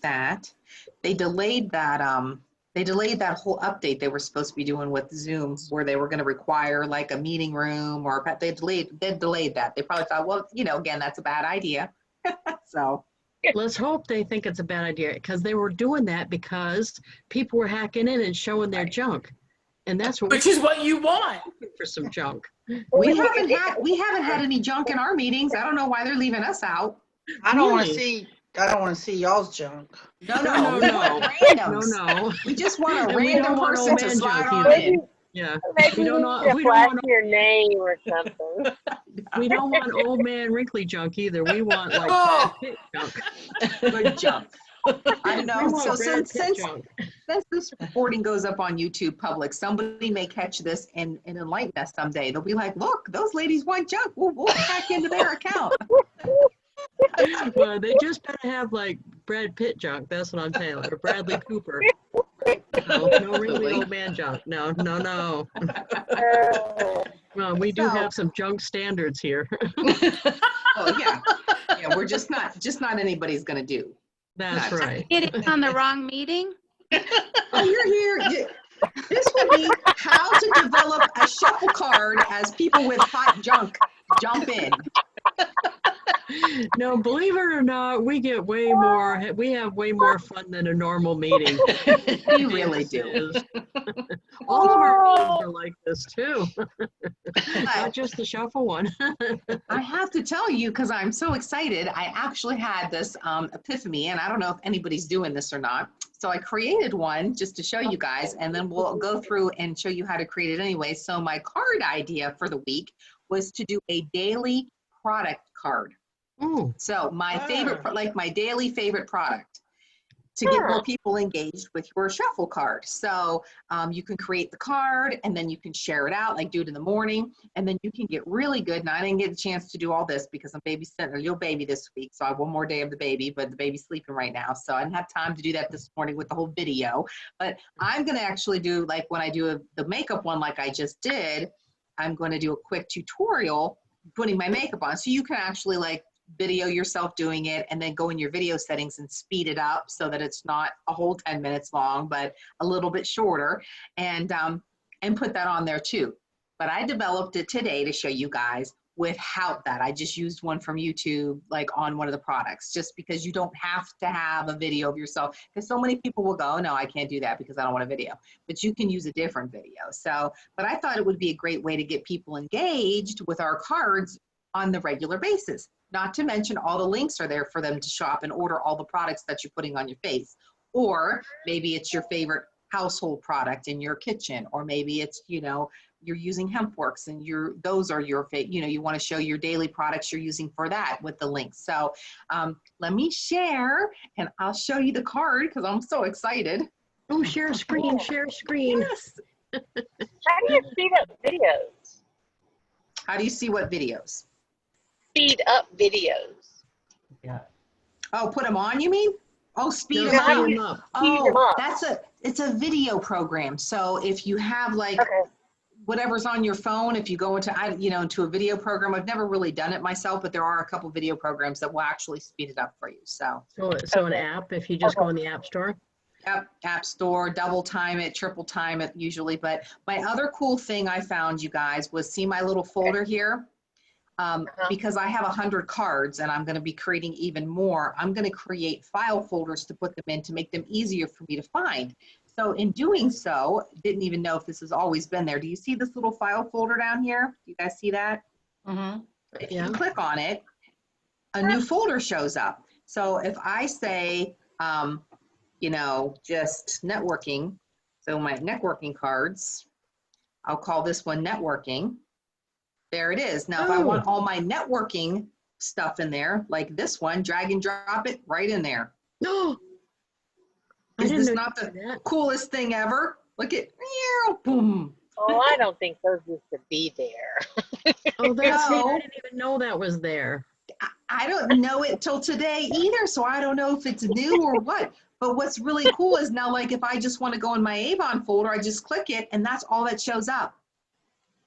that. They delayed that. They delayed that whole update they were supposed to be doing with Zoom, where they were going to require like a meeting room, or they delayed that. They probably thought, well, again, that's a bad idea. So let's hope they think it's a bad idea, because they were doing that because people were hacking in and showing their junk, and that's what Which is what you want. for some junk. we haven't had any junk in our meetings. I don't know why they're leaving us out. I don't want to Really? see. I don't want to see y'all's junk. No. No. Randoms. We just want a And we random don't want person old to man slide junk on either. in. Yeah. Maybe We you don't need know- to we don't flash want- your name or something. We don't want old man wrinkly junk either. We want like Oh. Brad Pitt junk. Good junk. I We know. want So Brad Pitt since junk. this recording goes up on YouTube public, somebody may catch this and enlighten us someday. They'll be like, look, those ladies want junk. We'll hack into their account. Well, they just better have like Brad Pitt junk. That's what I'm saying, like a Bradley Cooper. No wrinkly old man junk. No. Well, we do So- have some junk standards here. Oh yeah. Yeah, we're just not anybody's gonna do. That's Not- right. Getting on the wrong meeting? Oh, you're here. This would be how to develop a shuffle card as people with hot junk jump in. No, believe it or not, we have way more fun than a normal meeting. We really do. All of our meetings are like this too. Not just the shuffle one. I have to tell you, because I'm so excited, I actually had this epiphany, and I don't know if anybody's doing this or not. So I created one just to show you guys, and then we'll go through and show you how to create it anyway. So my card idea for the week was to do a daily product card. Ooh, So my favorite, like my daily favorite product, to get more people engaged with your shuffle card. So you can create the card, and then you can share it out, like do it in the morning, and then you can get really good. Now I didn't get a chance to do all this because I'm babysitting a little baby this week, so I have one more day of the baby, but the baby's sleeping right now, so I didn't have time to do that this morning with the whole video. But I'm gonna actually do, like when I do the makeup one like I just did, I'm gonna do a quick tutorial putting my makeup on, so you can actually like video yourself doing it, and then go in your video settings and speed it up so that it's not a whole 10 minutes long, but a little bit shorter, and put that on there too. But I developed it today to show you guys without that. I just used one from YouTube, like on one of the products, just because you don't have to have a video of yourself, because so many people will go, no, I can't do that because I don't want a video, but you can use a different video. So, but I thought it would be a great way to get people engaged with our cards on the regular basis. Not to mention all the links are there for them to shop and order all the products that you're putting on your face. Or maybe it's your favorite household product in your kitchen, or maybe it's, you're using HempWorks and those are your favorite, you want to show your daily products you're using for that with the links. So let me share, and I'll show you the card because I'm so excited. oh, share screen. Yes. How do you speed up videos? How do you see what videos? Speed up videos. Oh, put them on, you mean? Oh, speed No, them speed up. 'em up. Speed 'em Oh, up. it's a video program. So if you have like Okay. whatever's on your phone, if you go into into a video program, I've never really done it myself, but there are a couple video programs that will actually speed it up for you. So So an app, if you just go in the app store. yep, App Store, double time it, triple time it usually. But my other cool thing I found, you guys, was see my little folder here. Because I have 100 cards and I'm going to be creating even more, I'm going to create file folders to put them in to make them easier for me to find. So in doing so, didn't even know if this has always been there. Do you see this little file folder down here? Do you guys see that? Mm-hmm. If Yeah. you click on it, a new folder shows up. So if I say, just networking, so my networking cards, I'll call this one networking. There it is. Now, if I want all my networking stuff in there, like this one, drag and drop it right in there. No. Is this not the coolest thing ever? Look at, boom. Oh, I don't think those used to be there. Oh, that's it. No. I didn't even know that was there. I don't know it till today either, so I don't know if it's new or what. But what's really cool is now, like, if I just want to go in my Avon folder, I just click it, and that's all that shows up.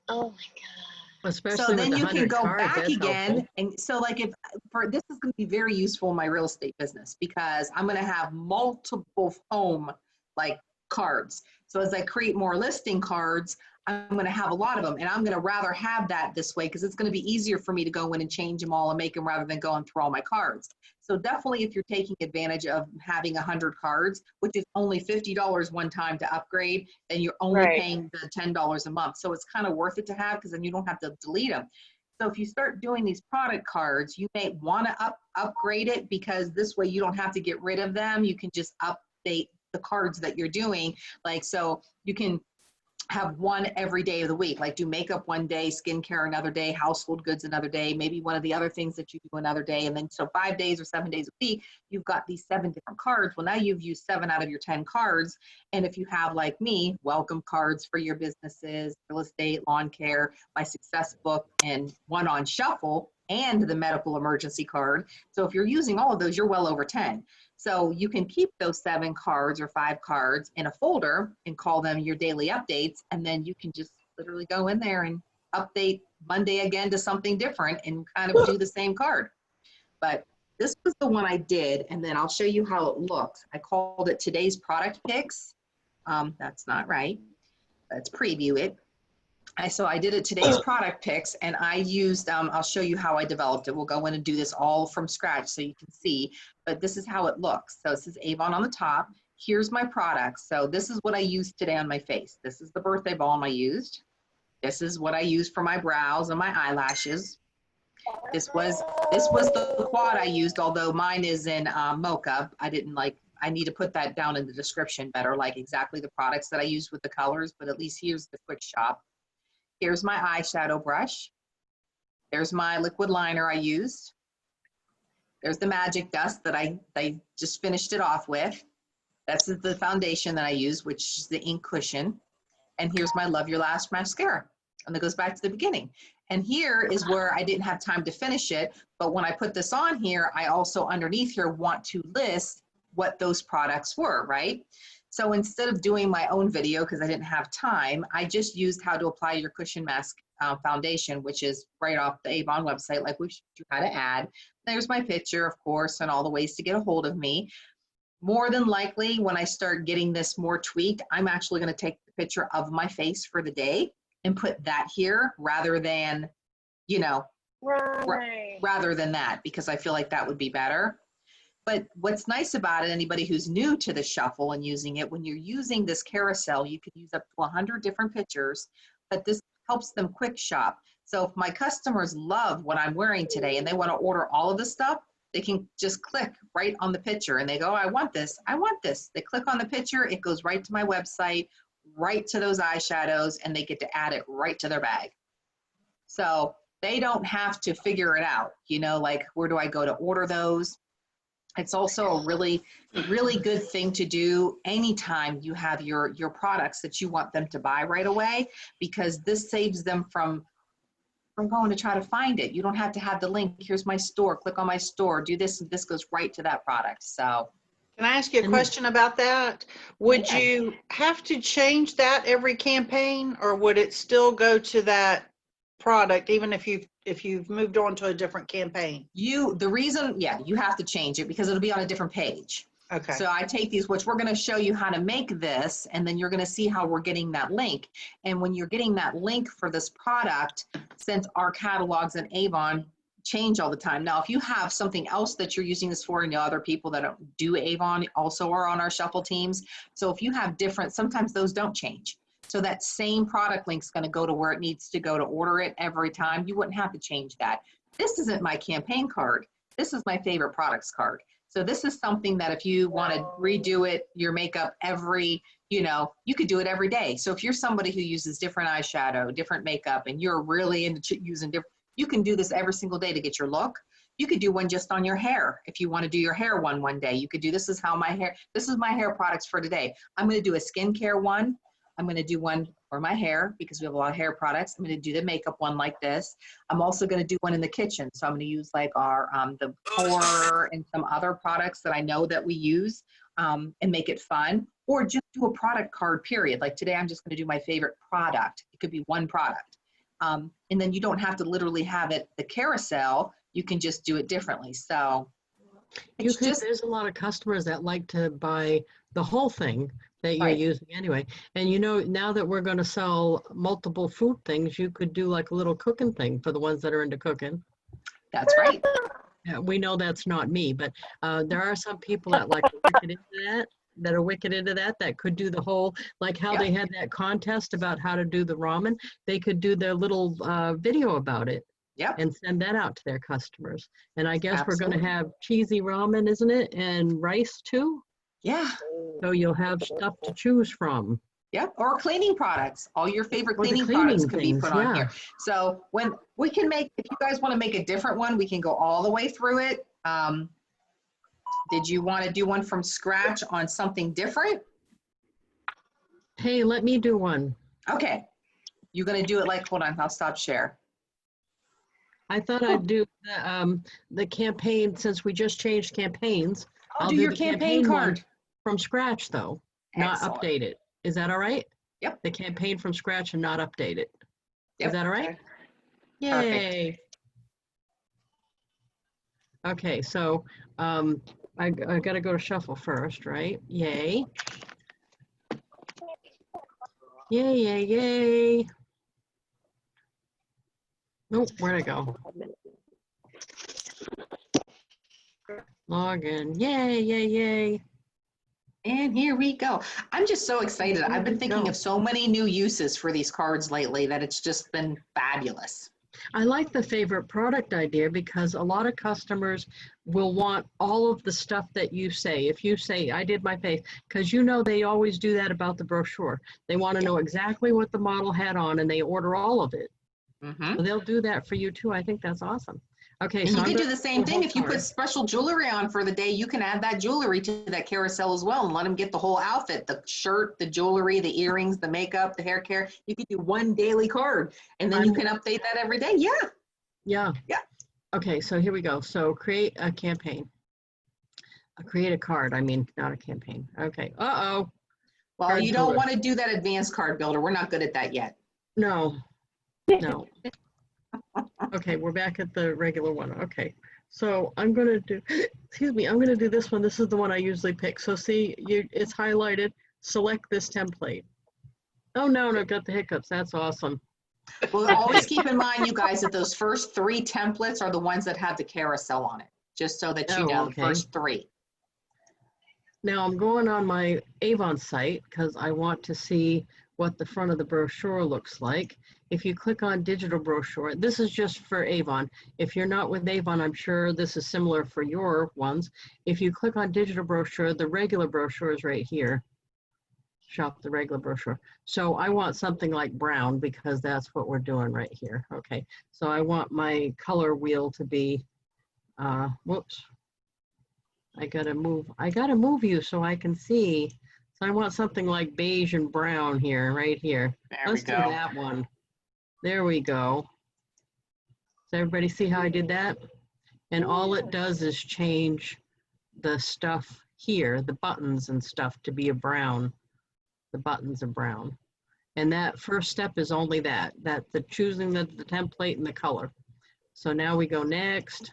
Oh my God. Especially So with then the you can 100 go cards, back that's again. helpful. And so like if for this is going to be very useful in my real estate business because I'm going to have multiple home like cards. So as I create more listing cards, I'm going to have a lot of them and I'm going to rather have that this way because it's going to be easier for me to go in and change them all and make them rather than going through all my cards. So definitely if you're taking advantage of having 100 cards, which is only $50 one time to upgrade, then you're only Right. paying the $10 a month. So it's kind of worth it to have because then you don't have to delete them. So if you start doing these product cards, you may want to upgrade it because this way you don't have to get rid of them. You can just update the cards that you're doing. Like, so you can have one every day of the week, like do makeup one day, skincare another day, household goods another day, maybe one of the other things that you do another day. And then so 5 days or 7 days a week, you've got these 7 different cards. Well, now you've used 7 out of your 10 cards. And if you have, like me, welcome cards for your businesses, real estate, lawn care, my success book, and one on shuffle, and the medical emergency card. So if you're using all of those, you're well over 10. So you can keep those 7 cards or 5 cards in a folder and call them your daily updates. And then you can just literally go in there and update Monday again to something different and kind of do the same card. But this was the one I did. And then I'll show you how it looks. I called it today's product picks. That's not right. Let's preview it. So I did it today's product picks and I used, I'll show you how I developed it. We'll go in and do this all from scratch so you can see, but this is how it looks. So this is Avon on the top. Here's my products. So this is what I used today on my face. This is the birthday balm I used. This is what I used for my brows and my eyelashes. This was the quad I used, although mine is in mocha. I need to put that down in the description better, like exactly the products that I used with the colors, but at least here's the quick shop. Here's my eyeshadow brush. There's my liquid liner I used. There's the magic dust that I just finished it off with. That's the foundation that I used, which is the ink cushion. And here's my Love Your Lash mascara. And that goes back to the beginning. And here is where I didn't have time to finish it, but when I put this on here, I also underneath here want to list what those products were, right? So instead of doing my own video, because I didn't have time, I just used how to apply your cushion mask foundation, which is right off the Avon website, like we showed you how to add. There's my picture, of course, and all the ways to get a hold of me. More than likely, when I start getting this more tweaked, I'm actually going to take the picture of my face for the day and put that here rather than, you know, Right. rather than that, because I feel like that would be better. But what's nice about it, anybody who's new to the shuffle and using it, when you're using this carousel, you can use up to 100 different pictures, but this helps them quick shop. So if my customers love what I'm wearing today and they want to order all of the stuff, they can just click right on the picture and they go, I want this, I want this. They click on the picture, it goes right to my website, right to those eyeshadows, and they get to add it right to their bag. So they don't have to figure it out, you know, like where do I go to order those? It's also a really, really good thing to do anytime you have your products that you want them to buy right away, because this saves them from going to try to find it. You don't have to have the link. Here's my store. Click on my store. Do this, and this goes right to that product. So, Can I ask you a And- question about that? Would Yeah. you have to change that every campaign, or would it still go to that product even if you've moved on to a different campaign? the reason, yeah, you have to change it because it'll be on a different page. Okay. So I take these, which we're going to show you how to make this, and then you're going to see how we're getting that link. And when you're getting that link for this product, since our catalogs in Avon change all the time. Now, if you have something else that you're using this for, and other people that don't do Avon also are on our shuffle teams. So if you have different, sometimes those don't change. So that same product link is going to go to where it needs to go to order it every time. You wouldn't have to change that. This isn't my campaign card. This is my favorite products card. So this is something that if you want to redo it, your makeup every, you know, you could do it every day. So if you're somebody who uses different eyeshadow, different makeup, and you're really into using different, you can do this every single day to get your look. You could do one just on your hair. If you want to do your hair one day, you could do, this is my hair products for today. I'm going to do a skincare one. I'm going to do one for my hair because we have a lot of hair products. I'm going to do the makeup one like this. I'm also going to do one in the kitchen. So I'm going to use like our, the pour and some other products that I know that we use and make it fun, or just do a product card period. Like today, I'm just going to do my favorite product. It could be one product. And then you don't have to literally have it the carousel. You can just do it differently. So You it's could, just, there's a lot of customers that like to buy the whole thing that you're Right. using anyway. And you know, now that we're going to sell multiple food things, you could do like a little cooking thing for the ones that are into cooking. that's right. Yeah, we know that's not me, but there are some people that like are wicked into that, that could do the whole, like how Yeah. they had that contest about how to do the ramen. They could do their little video about it Yep. and send that out to their customers. And I guess we're going Absolutely. to have cheesy ramen, isn't it? And rice too. Yeah. So you'll have stuff to choose from. Yep. Or cleaning products. All your favorite Or the cleaning products cleaning could be things, put on yeah. here. So when we can make, if you guys want to make a different one, we can go all the way through it. Did you want to do one from scratch on something different? Hey, let me do one. Okay. You're going to do it like, hold on, I'll stop share. I thought I'd do the campaign, since we just changed campaigns. I'll I'll do do your the campaign campaign one. card. From scratch though, not Excellent. update it. Is that all right? Yep. The campaign from scratch and not update it. Yep. Is that all right? Okay. Yay. Okay, so I gotta go to shuffle first, right? Yay. Yay, yay, yay. Nope, where'd I go? Log in. Yay, yay, yay. And here we go. I'm just so excited. Here I've been we thinking go. of so many new uses for these cards lately that it's just been fabulous. I like the favorite product idea because a lot of customers will want all of the stuff that you say. If you say, I did my face, because you know they always do that about the brochure. They want to know exactly what the model had on and they order all of it. Mm-hmm. So they'll do that for you too. I think that's awesome. Okay, And so you I'm could do gonna the same the thing whole if you put card. special jewelry on for the day. You can add that jewelry to that carousel as well and let them get the whole outfit, the shirt, the jewelry, the earrings, the makeup, the hair care. You could do one daily card and then you can update that every day. Yeah. Yeah. Yeah. Okay, so here we go. So create a campaign. Create a card. I mean, not a campaign. Okay. Uh-oh. Well, Card you don't builder. want to do that advanced card builder. We're not good at that yet. No. No. Okay, we're back at the regular one. Okay. So I'm going to do, excuse me, I'm going to do this one. This is the one I usually pick. So see, it's highlighted. Select this template. Oh, no, and I've got the hiccups. That's awesome. Well, always keep in mind, you guys, that those first 3 templates are the ones that have the carousel on it, just so that you Oh, know, okay. the first 3. Now I'm going on my Avon site because I want to see what the front of the brochure looks like. If you click on digital brochure, this is just for Avon. If you're not with Avon, I'm sure this is similar for your ones. If you click on digital brochure, the regular brochure is right here. Shop the regular brochure. So I want something like brown because that's what we're doing right here. Okay, so I want my color wheel to be, whoops. I gotta move you so I can see. So I want something like beige and brown here, right here. Let's do that one. There we go. Does everybody see how I did that? And all it does is change the stuff here, the buttons and stuff, to be a brown. The buttons are brown. And that first step is only that the choosing the template and the color. So now we go next.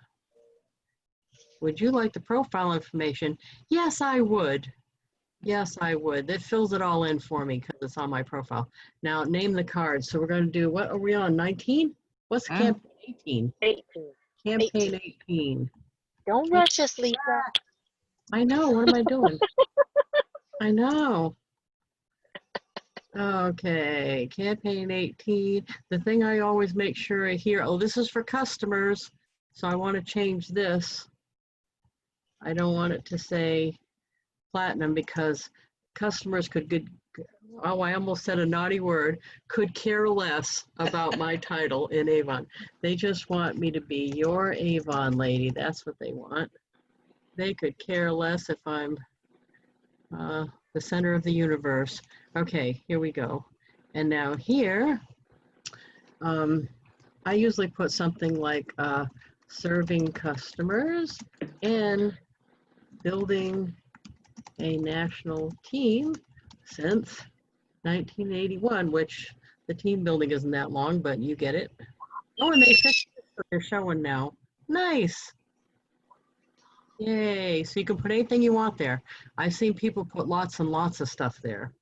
Would you like the profile information? Yes, I would. Yes, I would. That fills it all in for me because it's on my profile. Now name the card. So we're going to do, what are we on, 19? What's campaign 18? 18. Campaign 18. Don't rush us, Lisa. I know, what am I doing? I know. Okay, campaign 18. The thing I always make sure I hear, oh, this is for customers. So I want to change this. I don't want it to say platinum because customers could oh, I almost said a naughty word, could care less about my title in Avon. They just want me to be your Avon lady. That's what they want. They could care less if I'm the center of the universe. Okay, here we go. And now here, I usually put something like serving customers and building a national team since 1981, which The team building isn't that long, but you get it. Oh, and they fixed it, so they're showing now. Nice. Yay. So you can put anything you want there. I've seen people put lots and lots of stuff there.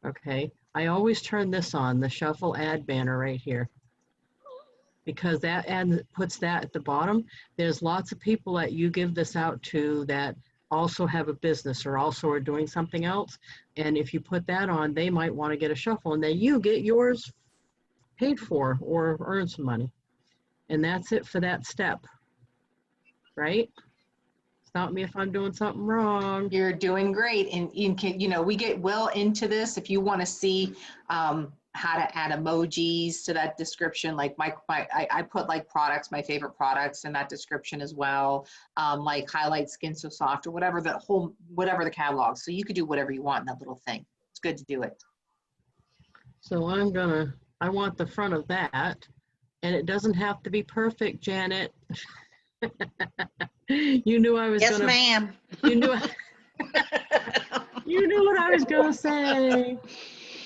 Okay. I always turn this on, the shuffle ad banner right here, because that ad puts that at the bottom. There's lots of people that you give this out to that also have a business or also are doing something else. And if you put that on, they might want to get a shuffle, and then you get yours paid for or earn some money. And that's it for that step, right? Stop me if I'm doing something wrong. You're doing great. And you can, we get well into this. If you want to see how to add emojis to that description, like I put like products, my favorite products in that description as well, like highlight Skin So Soft or whatever the catalog. So you could do whatever you want in that little thing. It's good to do it. So I want the front of that, and it doesn't have to be perfect, Janet. You knew I was Yes, gonna. ma'am. You knew. You knew what I was gonna say.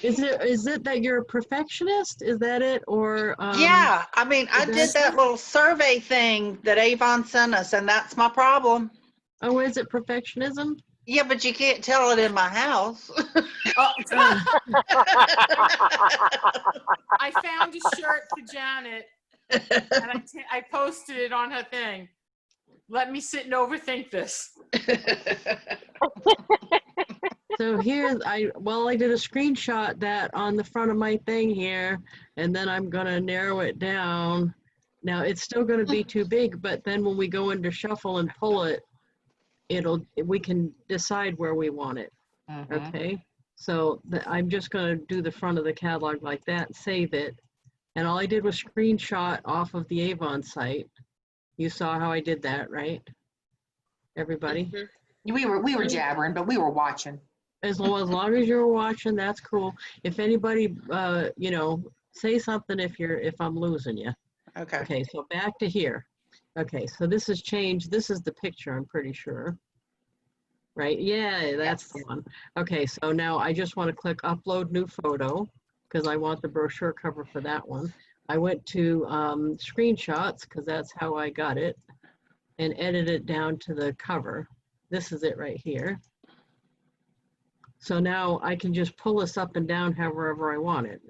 Is it that you're a perfectionist? Is that it, or? Yeah, I mean, I did that little survey thing that Avon sent us, and that's my problem. Oh, is it perfectionism? Yeah, but you can't tell it in my house. I found a shirt for Janet and I posted it on her thing. Let me sit and overthink this. So here, I did a screenshot that on the front of my thing here, and then I'm gonna narrow it down. Now it's still gonna be too big, but then when we go into shuffle and pull it, we can decide where we want it. Okay, so I'm just gonna do the front of the catalog like that, save it. And all I did was screenshot off of the Avon site. You saw how I did that, right? Everybody? We were jabbering, but we were watching. As long as you were watching, that's cool. If anybody, say something if I'm losing you. Okay. Okay, so back to here. Okay, so this has changed. This is the picture, I'm pretty sure. Right? Yeah, that's the one. Okay, so now I just want to click upload new photo because I want the brochure cover for that one. I went to screenshots because that's how I got it, and edit it down to the cover. This is it right here. So now I can just pull this up and down however I want it.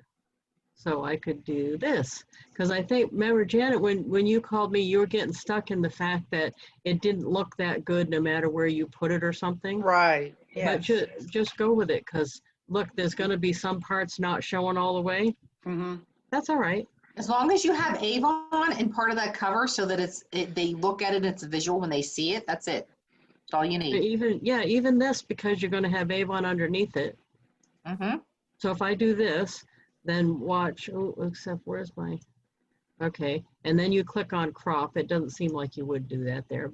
So I could do this, because I think, remember, Janet, when you called me, you were getting stuck in the fact that it didn't look that good no matter where you put it or something. Right. But just go with it, because look, there's going to be some parts not showing all the way. That's all right. As long as you have Avon in part of that cover so that they look at it, it's a visual when they see it, that's it. That's all you need. Even this, because you're going to have Avon underneath it. So if I do this, then watch, except where's my, okay. And then you click on crop. It doesn't seem like you would do that there,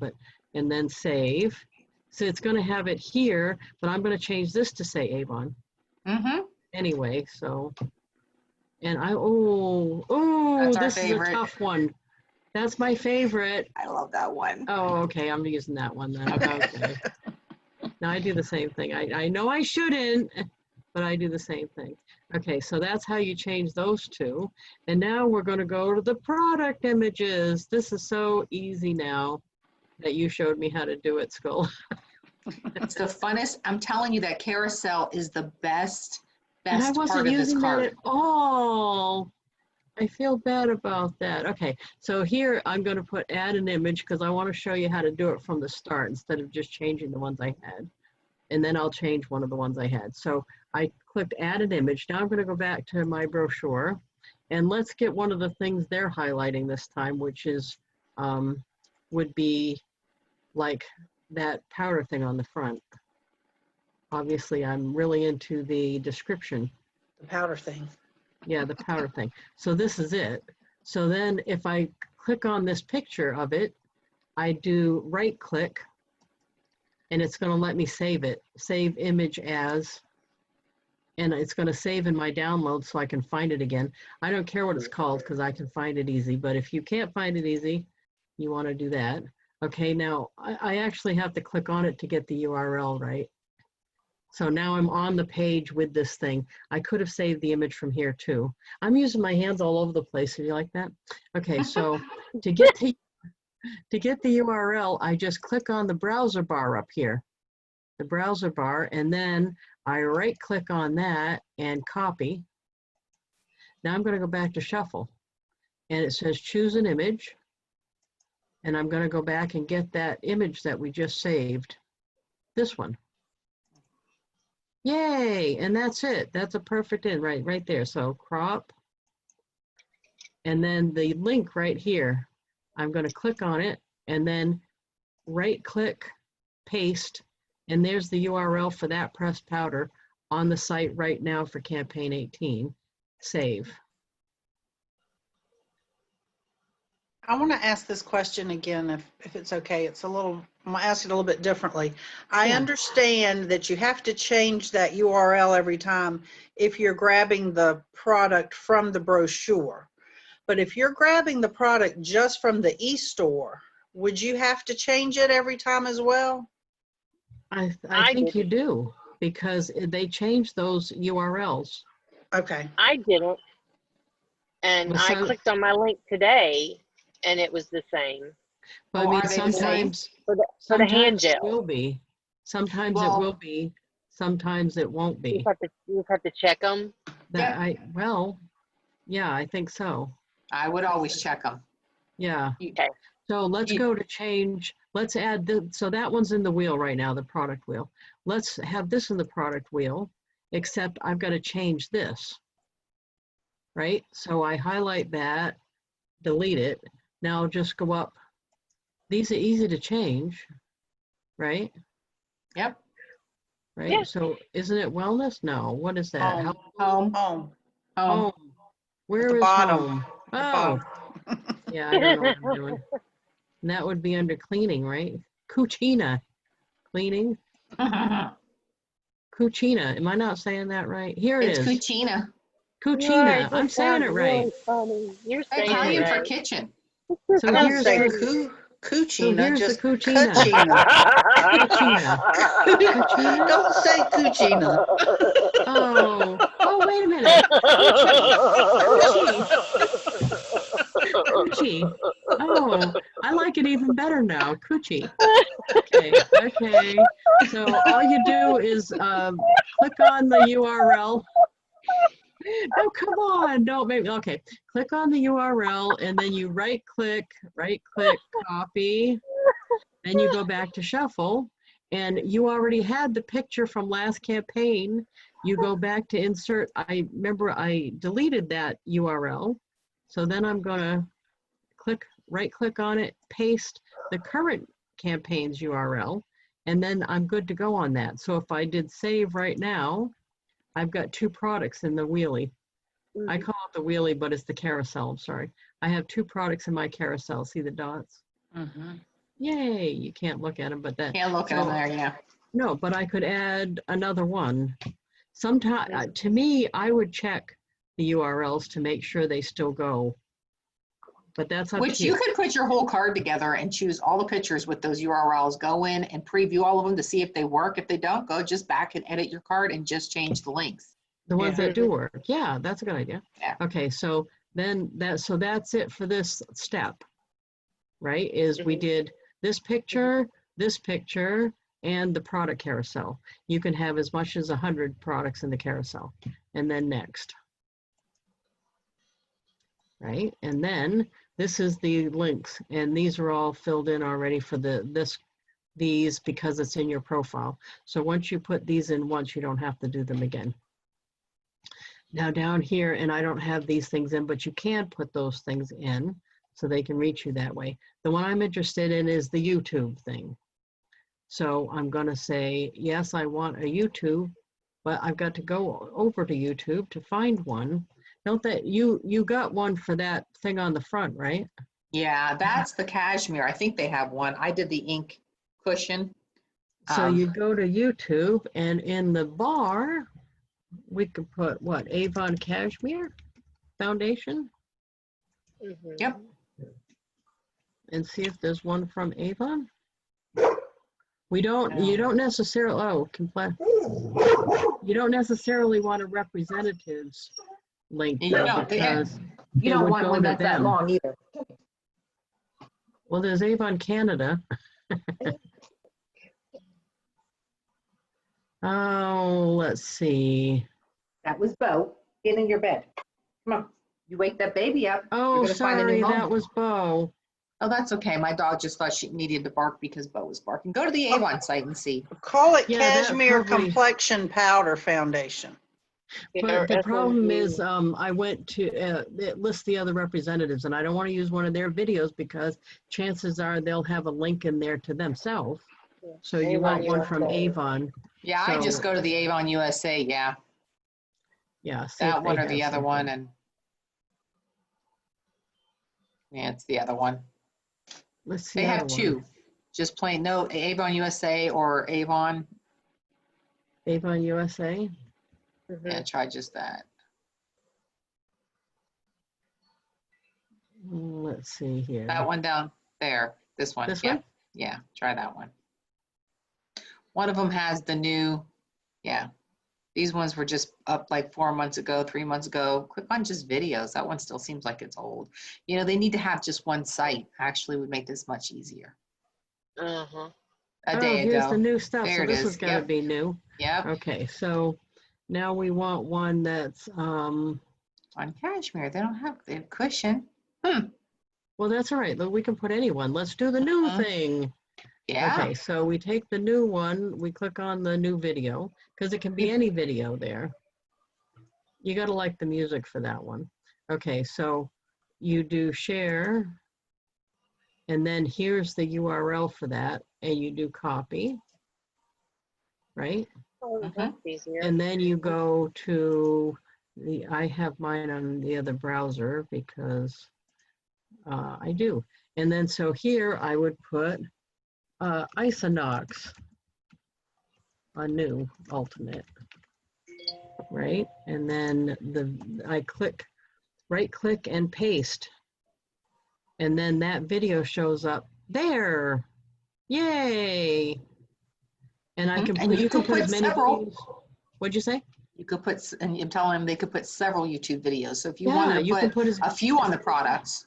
and then save. So it's going to have it here, but I'm going to change this to say Avon. Anyway, so, and this is a tough one. That's my favorite. I love that one. Oh, okay, I'm using that one then. Okay. Now I do the same thing. I know I shouldn't, but I do the same thing. Okay, so that's how you change those two. And now we're going to go to the product images. This is so easy now that you showed me how to do it, Skull. It's the funnest. I'm telling you, that carousel is the best And I wasn't part of this using that card. at all. I feel bad about that. Okay, so here I'm going to put add an image because I want to show you how to do it from the start instead of just changing the ones I had. And then I'll change one of the ones I had. So I clicked add an image. Now I'm going to go back to my brochure, and let's get one of the things they're highlighting this time, which is would be like that powder thing on the front. Obviously, I'm really into the description. The powder thing. Yeah, the powder thing. So this is it. So then if I click on this picture of it, I do right click, and it's going to let me save it. Save image as, and it's going to save in my download so I can find it again. I don't care what it's called because I can find it easy, but if you can't find it easy, you want to do that. Okay, now I actually have to click on it to get the URL right. So now I'm on the page with this thing. I could have saved the image from here too. I'm using my hands all over the place. Do you like that? Okay, so to get the URL, I just click on the browser bar up here, the browser bar, and then I right click on that and copy. Now I'm going to go back to Shuffle, and it says choose an image, and I'm going to go back and get that image that we just saved, this one. Yay, and that's it. That's a perfect in right there. So crop, and then the link right here, I'm going to click on it and then right click, paste, and there's the URL for that pressed powder on the site right now for campaign 18. Save. I want to ask this question again, if it's okay. It's a little, I'm going to ask it a little bit differently. I Yeah. understand that you have to change that URL every time if you're grabbing the product from the brochure. But if you're grabbing the product just from the e-store, would you have to change it every time as well? I I think you didn't. do, because they changed those URLs. Okay. I didn't. And Well, I so- clicked on my link today and it was the same But Oh, I mean, are they the same? sometimes, for the hand sometimes it gel. will be. Sometimes it Well- will be. Sometimes it won't You be. just have to check them. That well, yeah, I think so. I would always check them. Yeah. Okay. So let's You- go to change. Let's add so that one's in the wheel right now, the product wheel. Let's have this in the product wheel, except I've got to change this. Right? So I highlight that, delete it. Now just go up. These are easy to change, right? Yep. Right? Yeah. So isn't it wellness? No. What is that? Home. Home. Home. Home. Home. Where the is bottom. home? The Oh, bottom. yeah, I don't know what I'm doing. And that would be under cleaning, right? Cucina. Cleaning. Cucina. Am I not saying that right? Here it It's is. cucina. Cucina. I'm saying it right. Really funny. You're saying Italian it for right. kitchen. So I don't here's say the cucina, here's the just cucina. cucina. Cucina. Cucina? Don't say cucina. Oh, wait a minute. Coochie. Oh, I like it even better now. Coochie. Okay. So all you do is click on the URL. Oh, come on. Don't make me. Okay. Click on the URL and then you right click, copy. Then you go back to Shuffle. And you already had the picture from last campaign. You go back to insert. I remember I deleted that URL. So then I'm going to right click on it, paste the current campaign's URL, and then I'm good to go on that. So if I did save right now, I've got two products in the wheelie. I call it the wheelie, but it's the carousel. I'm sorry. I have two products in my carousel. See the dots? Mhm. Yay. You can't look at them, but that. Can't look at them there, yeah. No, but I could add another one. Sometimes, to me, I would check the URLs to make sure they still go. But that's up Which to you. you could put your whole card together and choose all the pictures with those URLs. Go in and preview all of them to see if they work. If they don't, go just back and edit your card and just change the links. The ones Yeah. that do work. Yeah, that's a good idea. Yeah. Okay, so then that's it for this step, right? Is we did this picture, and the product carousel. You can have as much as 100 products in the carousel. And then next. Right? And then this is the links, and these are all filled in already for these because it's in your profile. So once you put these in once, you don't have to do them again. Now down here, and I don't have these things in, but you can put those things in so they can reach you that way. The one I'm interested in is the YouTube thing. So I'm gonna say, yes, I want a YouTube, but I've got to go over to YouTube to find one. Don't that you got one for that thing on the front, right? Yeah, that's the cashmere. I think they have one. I did the ink cushion. So you go to YouTube, and in the bar, we could put what, Avon Cashmere Foundation, Yep. and see if there's one from Avon. We don't, you don't necessarily, you don't necessarily want a representative's link You there don't, yeah. because You it don't would want go one to that's that them. long either. Well, there's Avon Canada. Oh, let's see. That was Bo. Get in your bed. Come on. You wake that baby up. Oh, gonna find a new sorry, home. that was Bo. Oh, that's okay. My dog just thought she needed to bark because Bo was barking. Go to the Avon site and see. Call it Yeah, that Cashmere probably- Complexion Powder Foundation. But the problem is, I went to, it lists the other representatives, and I don't want to use one of their videos because chances are they'll have a link in there to themselves. So you want one from Avon. Yeah, I just So- go to the Avon USA. Yeah, Yeah. see if that one they or the have other one. something. And yeah, it's the other one. Let's see. They the have other two. one. Just plain no Avon USA or Avon. Avon USA. Yeah, try just that. Let's see here. That one down there. This one. This yeah. one? Yeah, try that one. One of them has the new, yeah. These ones were just up like 4 months ago, 3 months ago. Click on just videos. That one still seems like it's old. You know, they need to have just one site. Actually would make this much easier. Uh-huh. A Oh, day here's ago. the new stuff. There So it this is. has got to Yep. be new. Yep, Okay, so now we want one that's, on cashmere. They don't have, they have cushion. well, that's all right. Look, we can put anyone. Let's do the new Uh-huh. thing. Yeah. Okay, so we take the new one, we click on the new video, because it can be any video there. You gotta like the music for that one. Okay, so you do share, and then here's the URL for that, and you do copy, right? Oh, that's easier. And then you go to the, I have mine on the other browser because I do. And then so here I would put Isonox, a new ultimate, right? And then I click, right click and paste. And then that video shows up there. Yay. And I can And put, you you can can put put as many several. videos. What'd you say? You could put, and I'm telling them they could put several YouTube videos. So if you Yeah, wanted you to can put put as, a few on the products.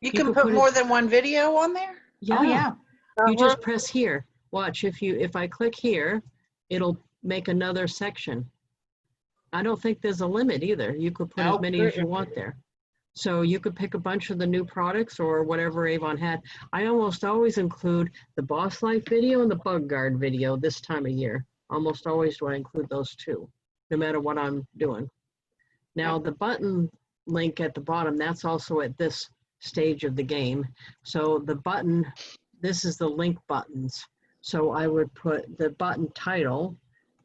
You You can could put put more it- than one video on there? yeah. Oh, yeah. You just press here. Watch, if I click here, it'll make another section. I don't think there's a limit either. You could put as Nope. many as you want there. So you could pick a bunch of the new products or whatever Avon had. I almost always include the Boss Life video and the Bug Guard video this time of year. Almost always do I include those two, no matter what I'm doing. Now the button link at the bottom, that's also at this stage of the game. So the button, this is the link buttons. So I would put the button title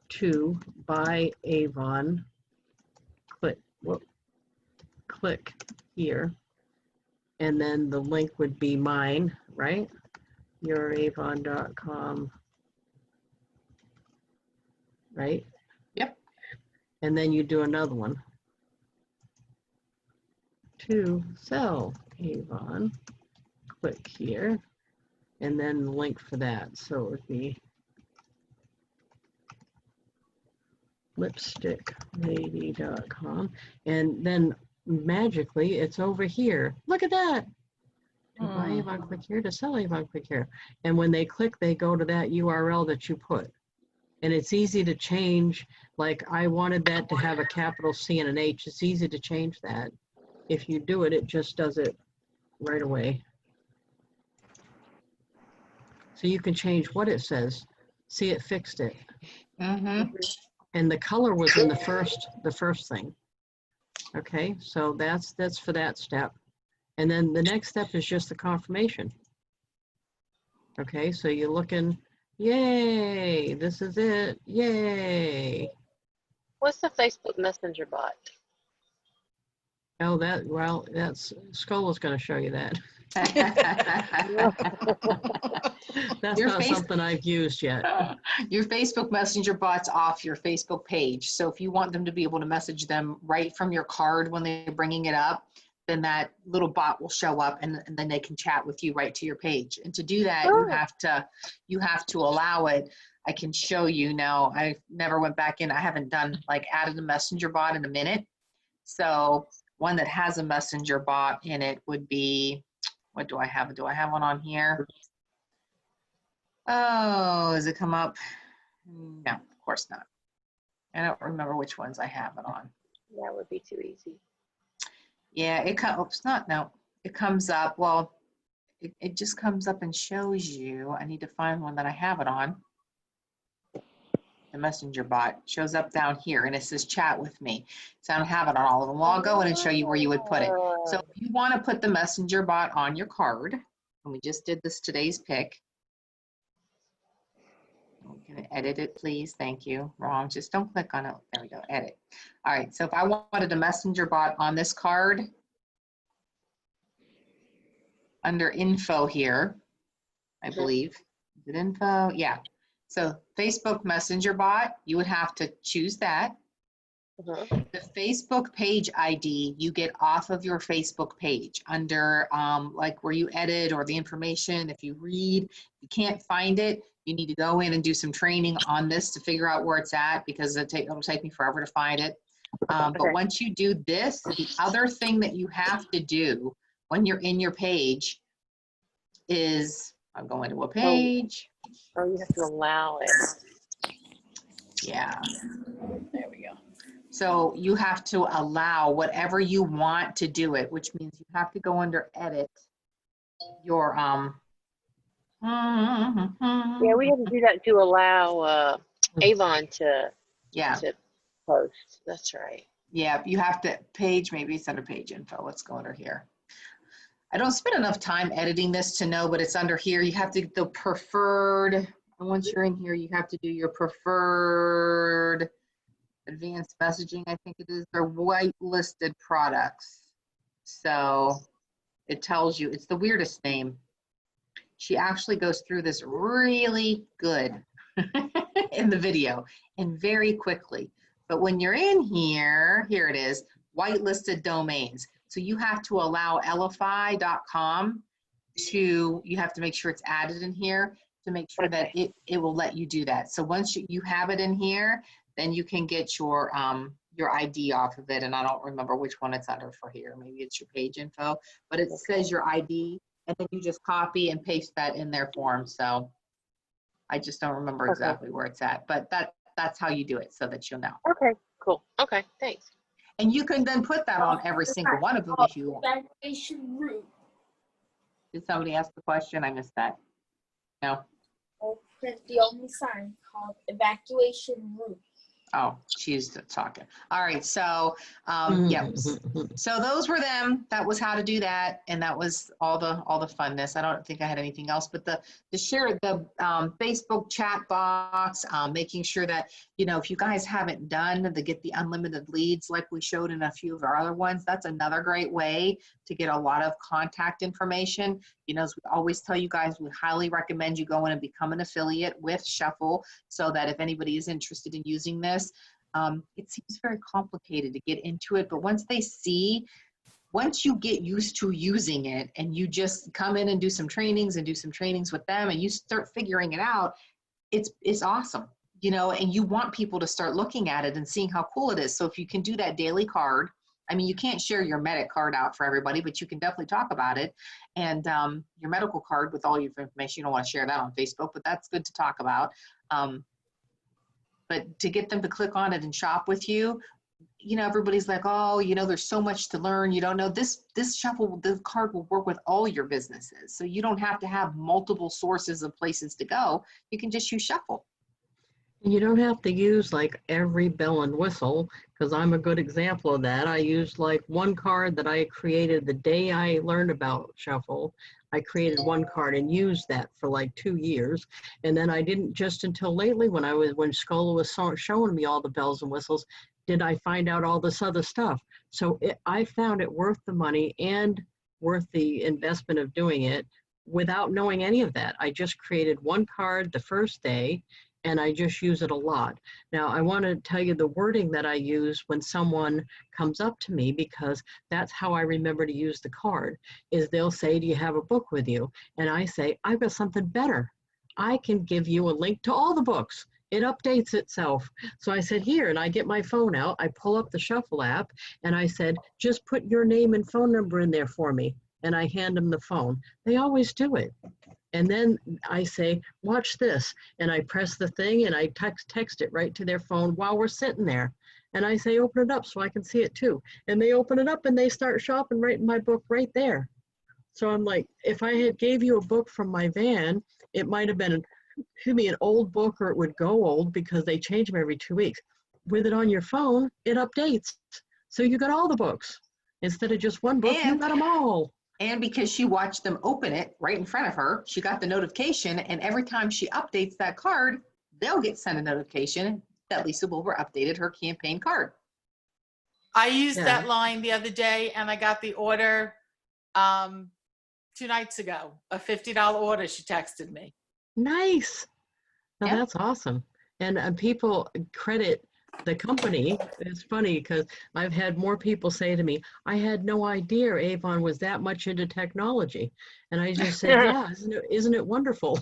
to Buy Avon, click here, and then the link would be mine, right? Youravon.com, right? Yep. And then you do another one. To sell Avon, click here, and then the link for that. So it would be lipsticklady.com, and then magically it's over here. Look at that. To buy Avon, click here. To sell Avon, click here. And when they click, they go to that URL that you put. And it's easy to change. Like I wanted that to have a capital C and an H. It's easy to change that. If you do it, it just does it right away. So you can change what it says. See, it fixed it. Mm-hmm. And the color was in the first thing. Okay, so that's for that step. And then the next step is just the confirmation. Okay, so you're looking, yay, this is it, yay. What's the Facebook Messenger bot? Oh, that's, Skull is gonna show you that. That's Your not face- something I've used yet. Your Facebook Messenger bot's off your Facebook page. So if you want them to be able to message them right from your card when they're bringing it up, then that little bot will show up and then they can chat with you right to your page. And to do that, you have to allow it. I can show you now. I never went back in. I haven't done like added a messenger bot in a minute. So one that has a messenger bot in it would be, what do I have? Do I have one on here? Oh, does it come up? No, of course not. I don't remember which ones I have it on. That would be too easy. Yeah, it comes, it comes up. Well, it just comes up and shows you. I need to find one that I have it on. The messenger bot shows up down here and it says chat with me. So I don't have it on all of them. Well, I'll go in and show you where you would put it. So if you want to put the messenger bot on your card, and we just did this today's pick. Can I edit it, please? Thank you. Wrong. Just don't click on it. There we go. Edit. All right. So if I wanted a messenger bot on this card, under info here, I believe. Is it info? Yeah. So Facebook Messenger bot, you would have to choose that. The Facebook page ID you get off of your Facebook page under like where you edit or the information. If you read, you can't find it, you need to go in and do some training on this to figure out where it's at, because it'll take me forever to find it. But once you do this, the other thing that you have to do when you're in your page is, I'm going to a page. Oh, you have to allow it. Yeah. There we go. So you have to allow whatever you want to do it, which means you have to go under edit your Yeah, we had to do that to allow Avon to post. That's right. Yeah, you have to page, maybe it's under page info. Let's go under here. I don't spend enough time editing this to know, but it's under here. You have to, the preferred, and once you're in here, you have to do your preferred advanced messaging, I think it is. They're whitelisted products. So it tells you, it's the weirdest name. She actually goes through this really good in the video and very quickly. But when you're in here, here it is, whitelisted domains. So you have to allow LFI.com to, you have to make sure it's added in here to make sure that it will let you do that. So once you have it in here, then you can get your ID off of it. And I don't remember which one it's under for here. Maybe it's your page info, but it says your ID, and then you just copy and paste that in their form. So I just don't remember exactly where it's at, but that's how you do it so that you'll know. Okay, cool. Okay, thanks. And you can then put that on every single one of them if you want. Evacuation route. Did somebody ask the question? I missed that. No? I'll print the only sign called evacuation route. Oh, she's talking. All right, so yeah. So those were them. That was how to do that, and that was all the funness. I don't think I had anything else, but the share the Facebook chat box, making sure that, you know, if you guys haven't done the get the unlimited leads like we showed in a few of our other ones, that's another great way to get a lot of contact information. You know, as we always tell you guys, we highly recommend you go in and become an affiliate with Shuffle, so that if anybody is interested in using this, it seems very complicated to get into it, but once you get used to using it and you just come in and do some trainings with them and you start figuring it out, it's awesome, you know, and you want people to start looking at it and seeing how cool it is. So if you can do that daily card, I mean, you can't share your medic card out for everybody, but you can definitely talk about it. And your medical card with all your information, you don't want to share that on Facebook, but that's good to talk about. But to get them to click on it and shop with you, you know, everybody's like, oh, you know, there's so much to learn. You don't know this Shuffle, the card will work with all your businesses. So you don't have to have multiple sources of places to go. You can just use Shuffle. And you don't have to use like every bell and whistle, because I'm a good example of that. I used like one card that I created the day I learned about Shuffle. I created one card and used that for like 2 years. And then I didn't just until lately when Scola was showing me all the bells and whistles, did I find out all this other stuff. So I found it worth the money and worth the investment of doing it without knowing any of that. I just created one card the first day, and I just use it a lot. Now, I want to tell you the wording that I use when someone comes up to me, because that's how I remember to use the card, is they'll say, do you have a book with you? And I say, I've got something better. I can give you a link to all the books. It updates itself. So I said, here, and I get my phone out, I pull up the Shuffle app, and I said, just put your name and phone number in there for me. And I hand them the phone. They always do it. And then I say, watch this. And I press the thing and I text it right to their phone while we're sitting there. And I say, open it up so I can see it too. And they open it up and they start shopping right in my book right there. So I'm like, if I had gave you a book from my van, it might have been, an old book, or it would go old because they change them every 2 weeks. With it on your phone, it updates. So you got all the books. Instead of just one book, you got them all. And because she watched them open it right in front of her, she got the notification, and every time she updates that card, they'll get sent a notification that Lisa Wilbur updated her campaign card. I used that line the other day, and I got the order 2 nights ago, a $50 order. She texted me. Nice. Now that's awesome. And people credit the company. It's funny because I've had more people say to me, I had no idea Avon was that much into technology. And I just said, yeah, isn't it wonderful?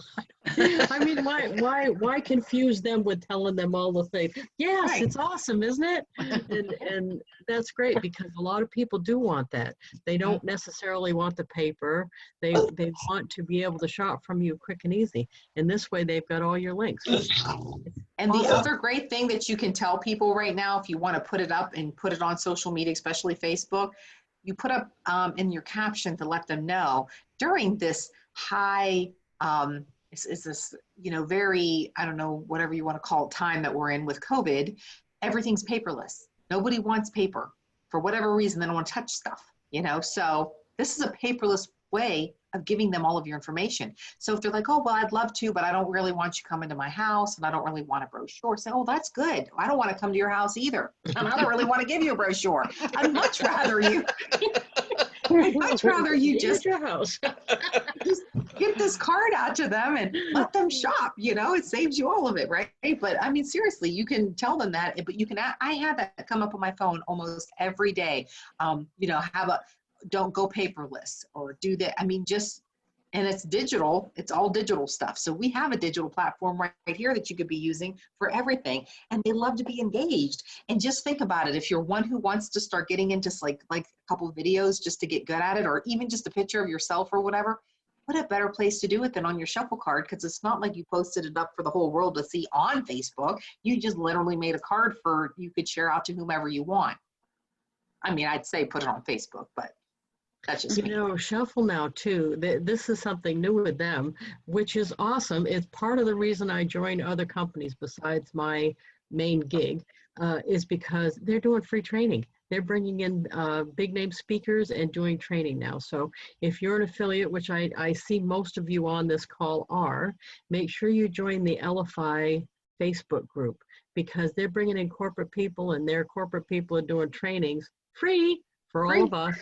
I mean, why confuse them with telling them all the things? Yes, right. It's awesome, isn't it? And that's great, because a lot of people do want that. They don't necessarily want the paper. They want to be able to shop from you quick and easy. And this way they've got all your links. And the other great thing that you can tell people right now, if you want to put it up and put it on social media, especially Facebook, you put up in your caption to let them know during this high, is this, very, I don't know, whatever you want to call it, time that we're in with COVID, everything's paperless. Nobody wants paper. For whatever reason, they don't want to touch stuff, So this is a paperless way of giving them all of your information. So if they're like, oh, well, I'd love to, but I don't really want you coming to my house, and I don't really want a brochure, say, oh, that's good. I don't want to come to your house either. And I don't really want to give you a brochure. I'd much rather you just your house. Just get this card out to them and let them shop. It saves you all of it, right? But I mean, seriously, you can tell them that, but I have that come up on my phone almost every day. Don't go paperless, or do that. I mean, and it's digital. It's all digital stuff. So we have a digital platform right here that you could be using for everything. And they love to be engaged. And just think about it. If you're one who wants to start getting into like a couple of videos just to get good at it, or even just a picture of yourself or whatever, what a better place to do it than on your Shuffle card, because it's not like you posted it up for the whole world to see on Facebook. You just literally made a card you could share out to whomever you want. I mean, I'd say put it on Facebook, but that's just me. Shuffle now too, this is something new with them, which is awesome. It's part of the reason I joined other companies besides my main gig, is because they're doing free training. They're bringing in big name speakers and doing training now. So if you're an affiliate, which I see most of you on this call are, make sure you join the LFI Facebook group, because they're bringing in corporate people, and their corporate people are doing trainings free for all of us.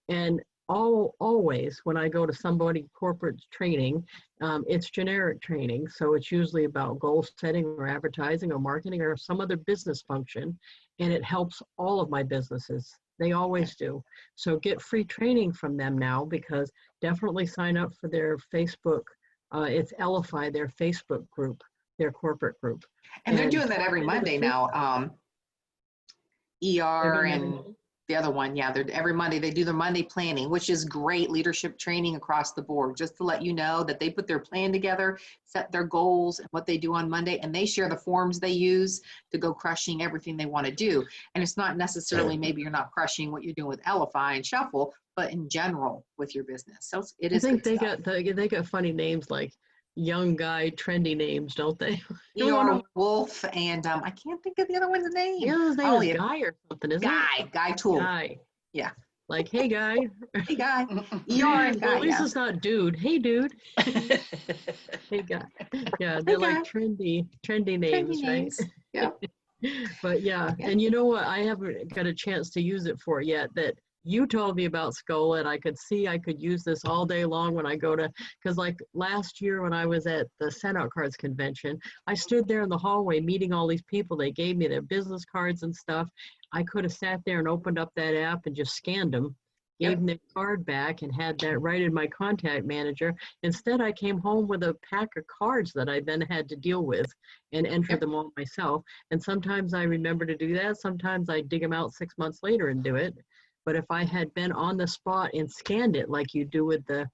And always when I go to somebody corporate training, it's generic training. So it's usually about goal setting or advertising or marketing or some other business function. And it helps all of my businesses. They always do. So get free training from them now, because definitely sign up for their Facebook. It's LFI, their Facebook group, their corporate group. And they're doing that every Monday now. ER and the other one, they're every Monday. They do their Monday planning, which is great leadership training across the board, just to let you know that they put their plan together, set their goals and what they do on Monday, and they share the forms they use to go crushing everything they want to do. And it's not necessarily, maybe you're not crushing what you're doing with LFI and Shuffle, but in general with your business. So it is. I think they got funny names like young guy, trendy names, don't they? Wolf, and I can't think of the other one's name. Yeah, his name is Guy or something, isn't it? Guy Tool. Guy. Yeah. Like, hey, Guy. Hey, Guy. And Guy. At least it's not dude. Hey, dude. Hey, Guy. Yeah, they're like trendy names, right? Yeah. But yeah, and you know what? I haven't got a chance to use it for yet. That you told me about Scola, and I could see I could use this all day long when I go to, because like last year when I was at the Send Out Cards convention, I stood there in the hallway meeting all these people. They gave me their business cards and stuff. I could have sat there and opened up that app and just scanned them, gave them their card back, and had that right in my contact manager. Instead, I came home with a pack of cards that I then had to deal with and enter them all myself. And sometimes I remember to do that. Sometimes I dig them out 6 months later and do it. But if I had been on the spot and scanned it like you do with the,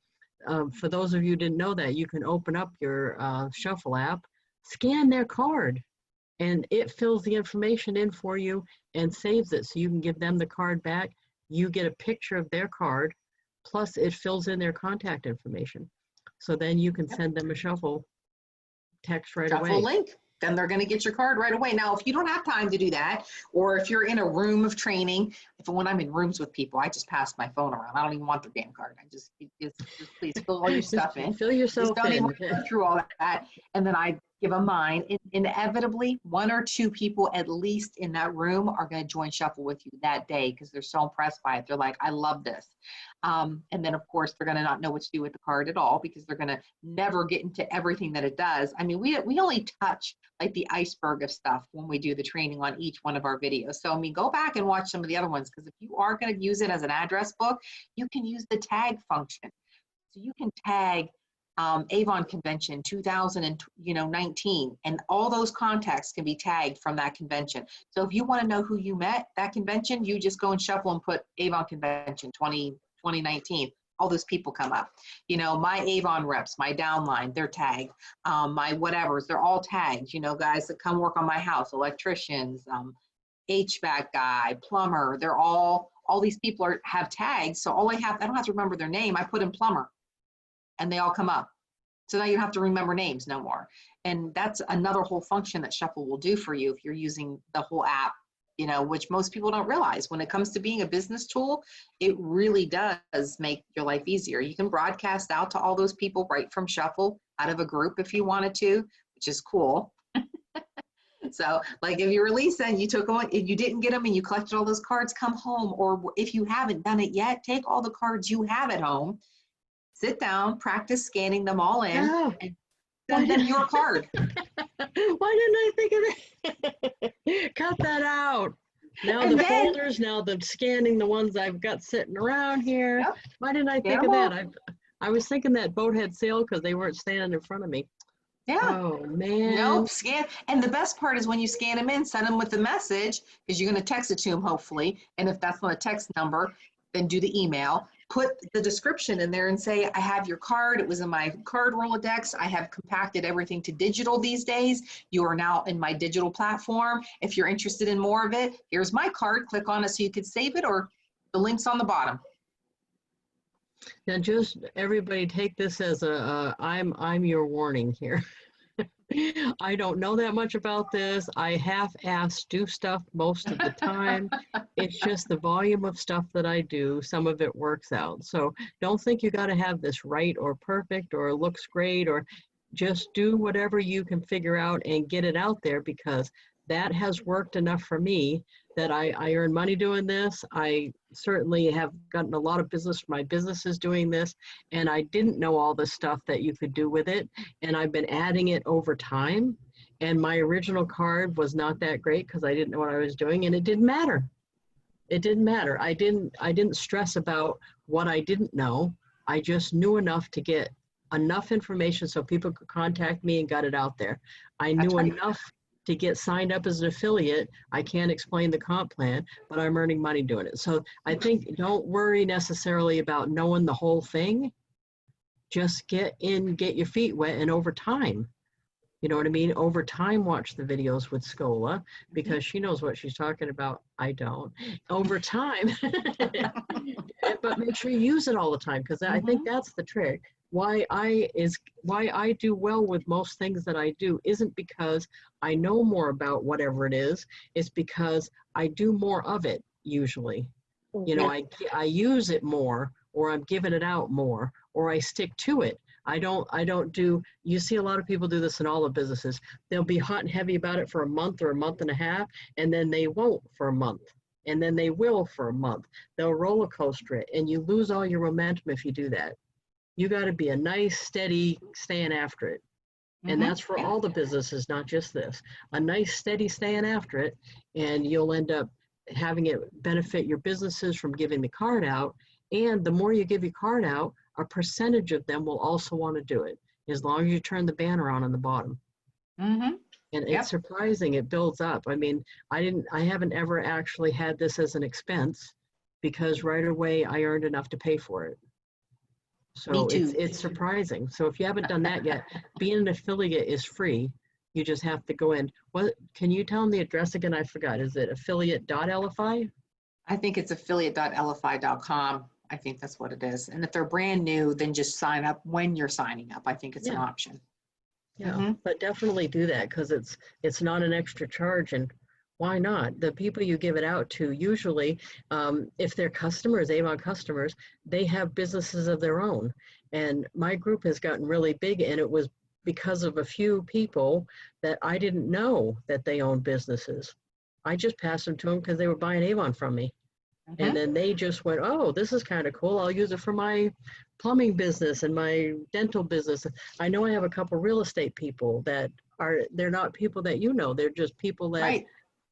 for those of you who didn't know that, you can open up your Shuffle app, scan their card, and it fills the information in for you and saves it so you can give them the card back. You get a picture of their card, plus it fills in their contact information. So then you can send them a Shuffle text right away. Shuffle link. Then they're going to get your card right away. Now, if you don't have time to do that, or if you're in a room of training, when I'm in rooms with people, I just pass my phone around. I don't even want their damn card. I just please fill all your stuff in. Fill yourself just don't in. even go through all that. And then I give them mine. Inevitably, 1 or 2 people at least in that room are going to join Shuffle with you that day because they're so impressed by it. They're like, I love this. And then, of course, they're going to not know what to do with the card at all because they're going to never get into everything that it does. I mean, we only touch like the iceberg of stuff when we do the training on each one of our videos. So, I mean, go back and watch some of the other ones because if you are going to use it as an address book, you can use the tag function. So you can tag Avon Convention 2019, and all those contacts can be tagged from that convention. So if you want to know who you met that convention, you just go and Shuffle and put Avon Convention 2019. All those people come up. You know, my Avon reps, my downline, they're tagged. My whatevers, they're all tagged. You know, guys that come work on my house, electricians, HVAC guy, plumber, they're all these people have tags. So I don't have to remember their name. I put in plumber and they all come up. So now you don't have to remember names no more. And that's another whole function that Shuffle will do for you if you're using the whole app, you know, which most people don't realize. When it comes to being a business tool, it really does make your life easier. You can broadcast out to all those people right from Shuffle out of a group if you wanted to, which is cool. So like if you release and you took on, if you didn't get them and you collected all those cards, come home. Or if you haven't done it yet, take all the cards you have at home, sit down, practice scanning them all in, and send them your card. Why didn't I think of it? Cut that out. Now And the then- folders, now the scanning the ones I've got sitting around here. Yep. Why didn't I Get think of 'em that? I was thinking that boat had sailed because they weren't standing in front of me. Yeah. Oh, man. Nope, scan. And the best part is when you scan them in, send them with the message because you're going to text it to them, hopefully. And if that's not a text number, then do the email. Put the description in there and say, I have your card. It was in my card Rolodex. I have compacted everything to digital these days. You are now in my digital platform. If you're interested in more of it, here's my card. Click on it so you can save it, or the link's on the bottom. Now, just everybody take this as I'm your warning here. I don't know that much about this. I half-assed do stuff most of the time. It's just the volume of stuff that I do. Some of it works out. So don't think you got to have this right or perfect or looks great, or just do whatever you can figure out and get it out there, because that has worked enough for me that I earn money doing this. I certainly have gotten a lot of business. My business is doing this, and I didn't know all the stuff that you could do with it. And I've been adding it over time. And my original card was not that great because I didn't know what I was doing, and it didn't matter. It didn't matter. I didn't stress about what I didn't know. I just knew enough to get enough information so people could contact me and got it out there. I knew enough to get signed up as an affiliate. I can't explain the comp plan, but I'm earning money doing it. So I think don't worry necessarily about knowing the whole thing. Just get in, get your feet wet, and over time, you know what I mean? Over time, watch the videos with Scola because she knows what she's talking about. I don't. Over time, but make sure you use it all the time, because I think that's the trick. Why I do well with most things that I do isn't because I know more about whatever it is. It's because I do more of it usually. You know, I use it more, or I'm giving it out more, or I stick to it. I don't do, you see a lot of people do this in all the businesses. They'll be hot and heavy about it for a month or a month and a half, and then they won't for a month. and then they will for a month. They'll roller coaster it, and you lose all your momentum if you do that. You got to be a nice, steady staying after it. And that's for all the businesses, not just this. A nice, steady staying after it, and you'll end up having it benefit your businesses from giving the card out. And the more you give your card out, a percentage of them will also want to do it, as long as you turn the banner on the bottom. Mm-hmm. And Yep. it's surprising, it builds up. I mean, I haven't ever actually had this as an expense, because right away I earned enough to pay for it. So Me too. it's surprising. So if you haven't done that yet, being an affiliate is free. You just have to go in. What, can you tell them the address again? I forgot. Is it affiliate.lfi? I think it's affiliate.lfi.com. I think that's what it is. And if they're brand new, then just sign up when you're signing up. I think it's an Yeah. option. Yeah, Mhm. but definitely do that, because it's not an extra charge, and why not? The people you give it out to, usually, if they're customers, Avon customers, they have businesses of their own. And my group has gotten really big, and it was because of a few people that I didn't know that they owned businesses. I just passed them to them because they were buying Avon from me. And then they just went, oh, this is kind of cool. I'll use it for my plumbing business and my dental business. I know I have a couple real estate people that they're not people that you know. They're just people that Right.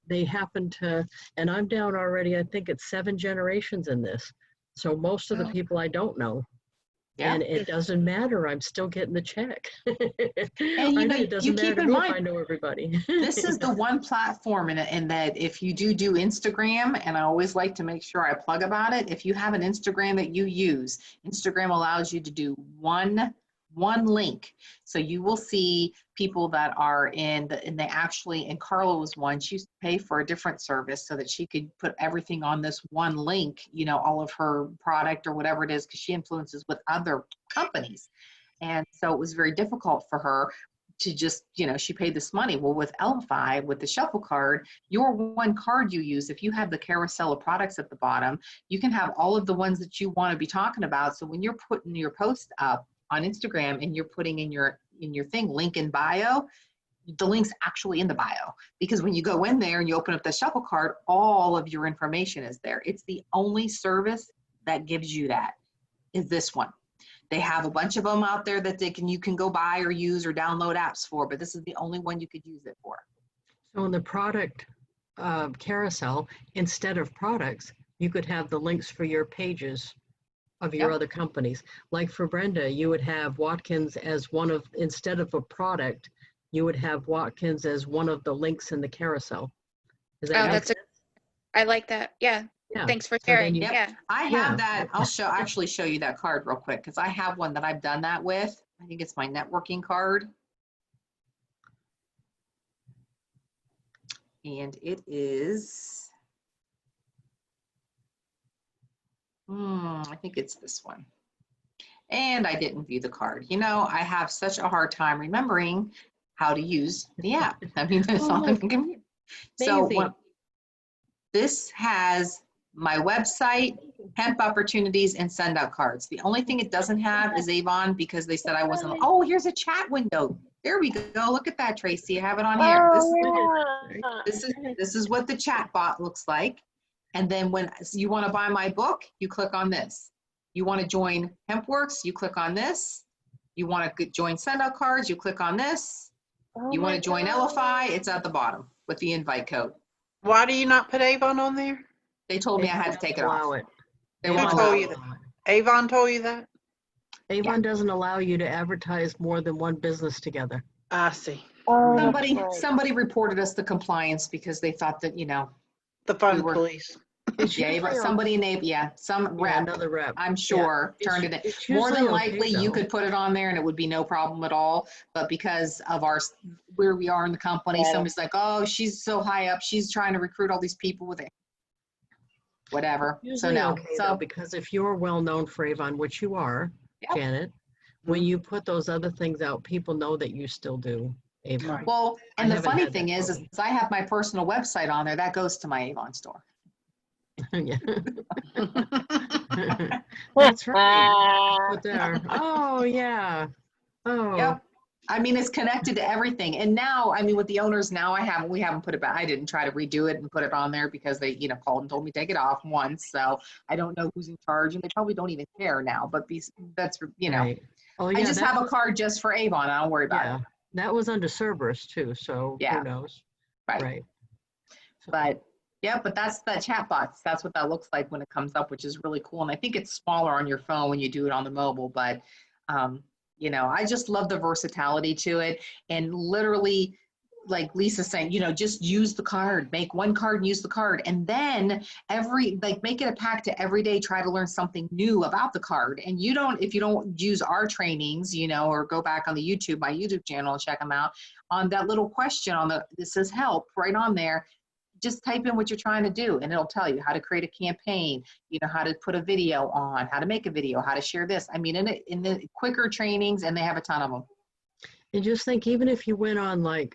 they happen to, and I'm down already, I think it's 7 generations in this. So most of the Wow. people I don't know. Yeah. And it doesn't matter. I'm still getting the check. And I you know know, it doesn't you matter keep to in me if mind, I know everybody. this is the one platform in that if you do Instagram, and I always like to make sure I plug about it, if you have an Instagram that you use, Instagram allows you to do one link. So you will see people that are and they actually, and Carla was one, she used to pay for a different service so that she could put everything on this one link, you know, all of her product or whatever it is, because she influences with other companies. And so it was very difficult for her to just, you know, she paid this money. Well, with LFI, with the shuffle card, your one card you use, if you have the carousel of products at the bottom, you can have all of the ones that you want to be talking about. So when you're putting your post up on Instagram and you're putting in your thing, link in bio, the link's actually in the bio, because when you go in there and you open up the shuffle card, all of your information is there. It's the only service that gives you that, is this one. They have a bunch of them out there that you can go buy or use or download apps for, but this is the only one you could use it for. So in the product carousel, instead of products, you could have the links for your pages of your Yep. other companies. Like for Brenda, you would have Watkins as one of, instead of a product, you would have Watkins as one of the links in the carousel. Is that Oh, make that's sense? I like that. Yeah. Yeah. Thanks for So then sharing. you- Yep. Yeah. I Yeah. have that. I'll actually show you that card real quick, because I have one that I've done that with. I think it's my networking card. And it is, I think it's this one. And I didn't view the card. You know, I have such a hard time remembering how to use the app. I mean, that's Oh, all I look. can. So Amazing. this has my website, hemp opportunities, and send out cards. The only thing it doesn't have is Avon, because they said I wasn't. Oh, here's a chat window. There we go. Look at that, Tracy. I have it on here. This is what the chat bot looks like. And then when you want to buy my book, you click on this. You want to join HempWorks, you click on this. You want to join send out cards, you click on this. You want to join LFI, it's at the bottom with the invite code. Why do you not put Avon on there? They told me I had to take it Allow off. it. They Who won't told allow you it. that? Avon told you that? Avon doesn't allow you to advertise more than one business together. I see. Somebody reported us to compliance because they thought that, you know, The phone We were- police. It's yeah, usually somebody named, some yeah, rep, another rep. I'm sure, It's- turned it in. it's More than usually okay, likely, you though. could put it on there and it would be no problem at all. But because of where we are in the company, Yeah. somebody's like, oh, she's so high up, she's trying to recruit all these people with it. Whatever. So Usually no. okay, though, So because if you're well known for Avon, which you are, Yep. Janet, when Mhm. you put those other things out, people know that you still do Avon. Right. well, I and the haven't funny had thing that is problem. I have my personal website on there that goes to my Avon store. Yeah. That's right. Put there. Oh, yeah. Oh, Yep. I mean, it's connected to everything. And now, I mean, with the owners now, we haven't put it back. I didn't try to redo it and put it on there because they, called and told me to take it off once. So I don't know who's in charge, and they probably don't even care now, but that's, Right. Oh, I yeah, just have a card just for Avon. I don't worry about it. That was under Cerberus too, so Yeah. who knows? Right. So, But yeah, but that's the chat box. That's what that looks like when it comes up, which is really cool. And I think it's smaller on your phone when you do it on the mobile, but I just love the versatility to it. And literally, like Lisa's saying, just use the card, make one card and use the card. And then make it a pact to every day, try to learn something new about the card. And if you don't use our trainings, or go back on the my YouTube channel and check them out, on that little question this says help right on there, just type in what you're trying to do and it'll tell you how to create a campaign, how to put a video on, how to make a video, how to share this. I mean, in the quicker trainings, and they have a ton of them. And just think, even if you went on, like,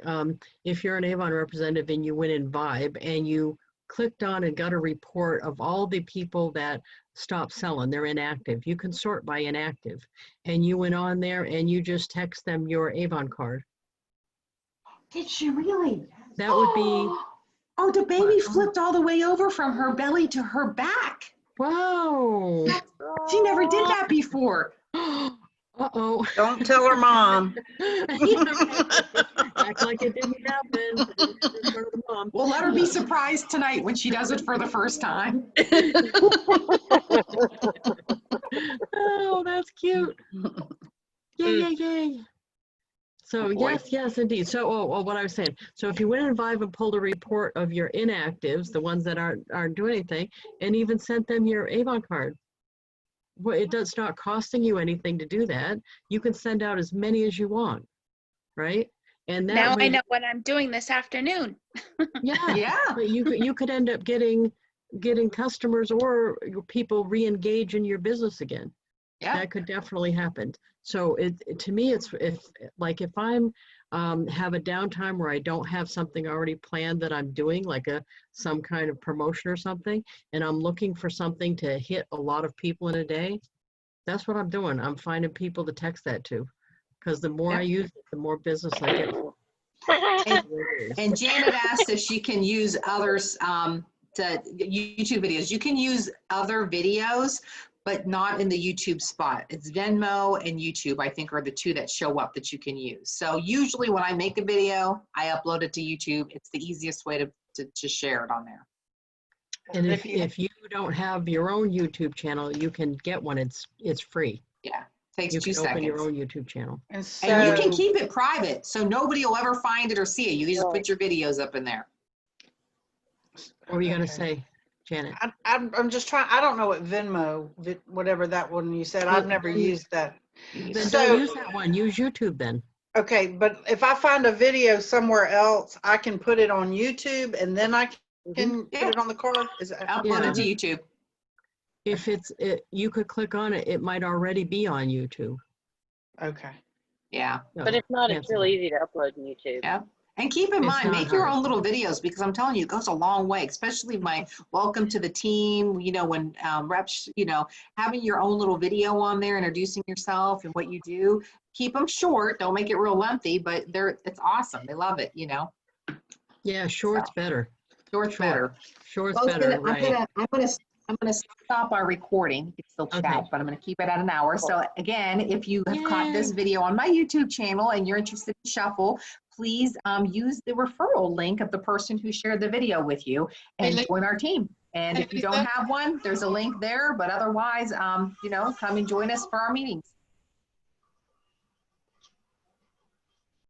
if you're an Avon representative and you went in Vibe and you clicked on and got a report of all the people that stopped selling, they're inactive, you can sort by inactive. And you went on there and you just text them your Avon card. Did she really? That would be... Oh, the baby flipped all the way over from her belly to her back. Wow. She never did that before. Uh-oh. Don't tell her mom. Act like it didn't happen. In front of the mom. We'll let her be surprised tonight when she does it for the first time. Oh, that's cute. Yay, yay, yay. So yes, indeed. So what I was saying, so if you went in Vibe and pulled a report of your inactives, the ones that aren't doing anything, and even sent them your Avon card, well, it's not costing you anything to do that. You can send out as many as you want, right? And that Now way, I know what I'm doing this afternoon. Yeah. But you could end up getting customers or people re-engage in your business again. Yeah. That could definitely happen. So to me, it's if I'm have a downtime where I don't have something already planned that I'm doing, like some kind of promotion or something, and I'm looking for something to hit a lot of people in a day, that's what I'm doing. I'm finding people to text that to, because the more I use it, the more business I get. And Janet asked if she can use others to YouTube videos. You can use other videos, but not in the YouTube spot. It's Venmo and YouTube, I think, are the two that show up that you can use. So usually when I make a video, I upload it to YouTube. It's the easiest way to share it on there. And if you don't have your own YouTube channel, you can get one. It's free. Yeah, takes You 2 can open seconds. your own YouTube channel. And And you can keep it private, so nobody will ever find it or see it. You just put your videos up in there. What were you gonna say, Janet? I'm just trying, I don't know what Venmo, whatever that one you said, I've never used that. Then So- don't use that one. Use YouTube then. Okay, but if I find a video somewhere else, I can put it on YouTube and then I can put it on the card? Upload it to YouTube. If you could click on it, it might already be on YouTube. Okay. Yeah. But if not, it's Cancel real it. easy to upload to YouTube. Yeah. And keep in It's mind, not make your hard. own little videos, because I'm telling you, it goes a long way, especially my welcome to the team, when reps, having your own little video on there, introducing yourself and what you do. Keep them short. Don't make it real lengthy, but it's awesome. They love it, Yeah, short's better. Short's better. Short's Well, better, right? I'm gonna stop our recording. It's still chat, Okay. but I'm gonna keep it at an hour. So again, if you have caught this video on my YouTube channel and you're interested in Shuffle, please use the referral link of the person who shared the video with you and join our team. And if you don't have one, there's a link there, but otherwise, come and join us for our meetings.